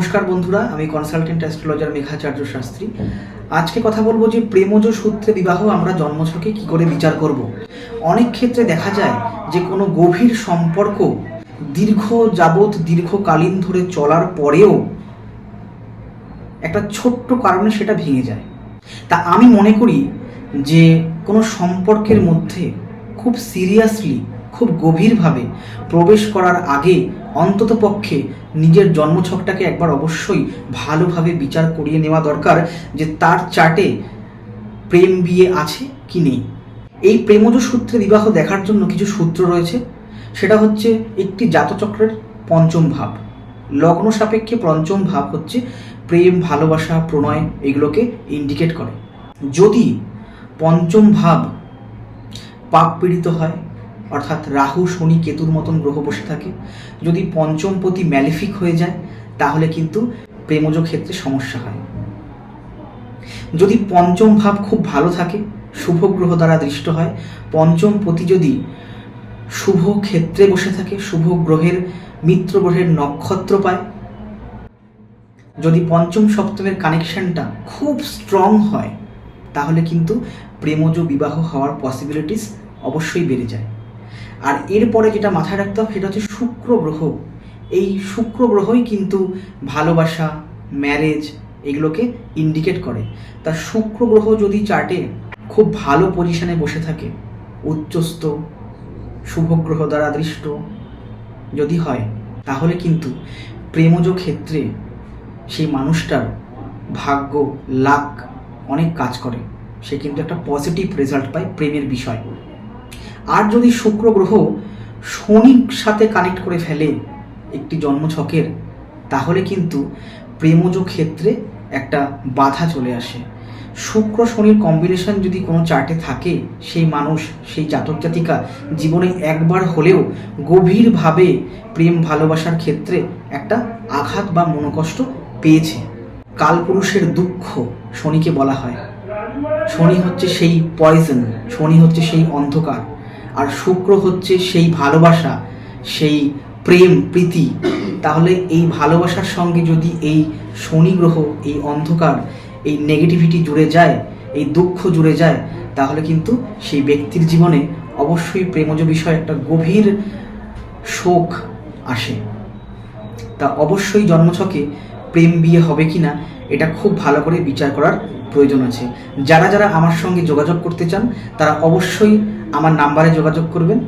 নমস্কার বন্ধুরা, আমি কনসালটেন্ট অ্যাস্ট্রোলজার মেঘাচার্য শাস্ত্রী। আজকে কথা বলবো যে প্রেমজ সূত্রে বিবাহ আমরা জন্মছকে কি করে বিচার করব। অনেক ক্ষেত্রে দেখা যায় যে কোনো গভীর সম্পর্ক দীর্ঘকালীন ধরে চলার পরেও একটা ছোট্ট কারণে সেটা ভেঙে যায়। তা আমি মনে করি যে কোনো সম্পর্কের মধ্যে খুব সিরিয়াসলি, খুব গভীরভাবে প্রবেশ করার আগে অন্ততপক্ষে নিজের জন্মছকটাকে একবার অবশ্যই ভালোভাবে বিচার করিয়ে নেওয়া দরকার যে তার চার্টে প্রেম বিয়ে আছে কি নেই। এই প্রেমজ সূত্রে বিবাহ দেখার জন্য কিছু সূত্র রয়েছে। সেটা হচ্ছে একটি জাতচক্রের পঞ্চম ভাব। লগ্ন সাপেক্ষে পঞ্চম ভাব হচ্ছে প্রেম, ভালোবাসা, প্রণয়, এগুলোকে ইন্ডিকেট করে। যদি পঞ্চম ভাব পাপ পীড়িত হয়, অর্থাৎ রাহু, শনি, কেতুর মতন গ্রহ বসে থাকে, যদি পঞ্চমপতি ম্যালিফিক হয়ে যায়, তাহলে কিন্তু প্রেমজ ক্ষেত্রে সমস্যা হয়। যদি পঞ্চম ভাব খুব ভালো থাকে, শুভ গ্রহ দ্বারা দৃষ্ট হয়, পঞ্চমপতি যদি শুভ ক্ষেত্রে বসে থাকে, শুভ গ্রহের, মিত্র গ্রহের নক্ষত্র পায়, যদি পঞ্চম সপ্তমের কানেকশনটা খুব স্ট্রং হয়, তাহলে কিন্তু প্রেমজ বিবাহ হওয়ার পসিবিলিটিস অবশ্যই বেড়ে যায়। আর এরপরে যেটা মাথায় রাখতে হবে সেটা হচ্ছে শুক্র গ্রহ। এই শুক্র গ্রহই কিন্তু ভালোবাসা, ম্যারেজ এগুলোকে ইন্ডিকেট করে। তা শুক্র গ্রহ যদি চার্টে খুব ভালো পজিশনে বসে থাকে, উচ্চস্থ, শুভ গ্রহ দ্বারা দৃষ্ট যদি হয়, তাহলে কিন্তু প্রেমজ ক্ষেত্রে সেই মানুষটার ভাগ্য, লাক অনেক কাজ করে। সে কিন্তু একটা পজিটিভ রেজাল্ট পায় প্রেমের বিষয়। আর যদি শুক্র গ্রহ শনির সাথে কানেক্ট করে ফেলে একটি জন্মছকের, তাহলে কিন্তু প্রেমজ ক্ষেত্রে একটা বাধা চলে আসে। শুক্র শনির কম্বিনেশন যদি কোনো চার্টে থাকে, সেই মানুষ, সেই জাতক জাতিকা জীবনে একবার হলেও গভীরভাবে প্রেম ভালোবাসার ক্ষেত্রে একটা আঘাত বা মনোকষ্ট পেয়েছে। কালপুরুষের দুঃখ শনিকে বলা হয়। শনি হচ্ছে সেই পয়জন, শনি হচ্ছে সেই অন্ধকার, আর শুক্র হচ্ছে সেই ভালোবাসা, সেই প্রেম, প্রীতি। তাহলে এই ভালোবাসার সঙ্গে যদি এই শনি গ্রহ, এই অন্ধকার, এই নেগেটিভিটি জুড়ে যায়, এই দুঃখ জুড়ে যায়, তাহলে কিন্তু সেই ব্যক্তির জীবনে অবশ্যই প্রেমজ বিষয়ে একটা গভীর শোক আসে। তা অবশ্যই জন্মছকে প্রেম বিয়ে হবে কিনা এটা খুব ভালো করে বিচার করার প্রয়োজন আছে। যারা আমার সঙ্গে যোগাযোগ করতে চান তারা অবশ্যই আমার নাম্বারে যোগাযোগ করবেন।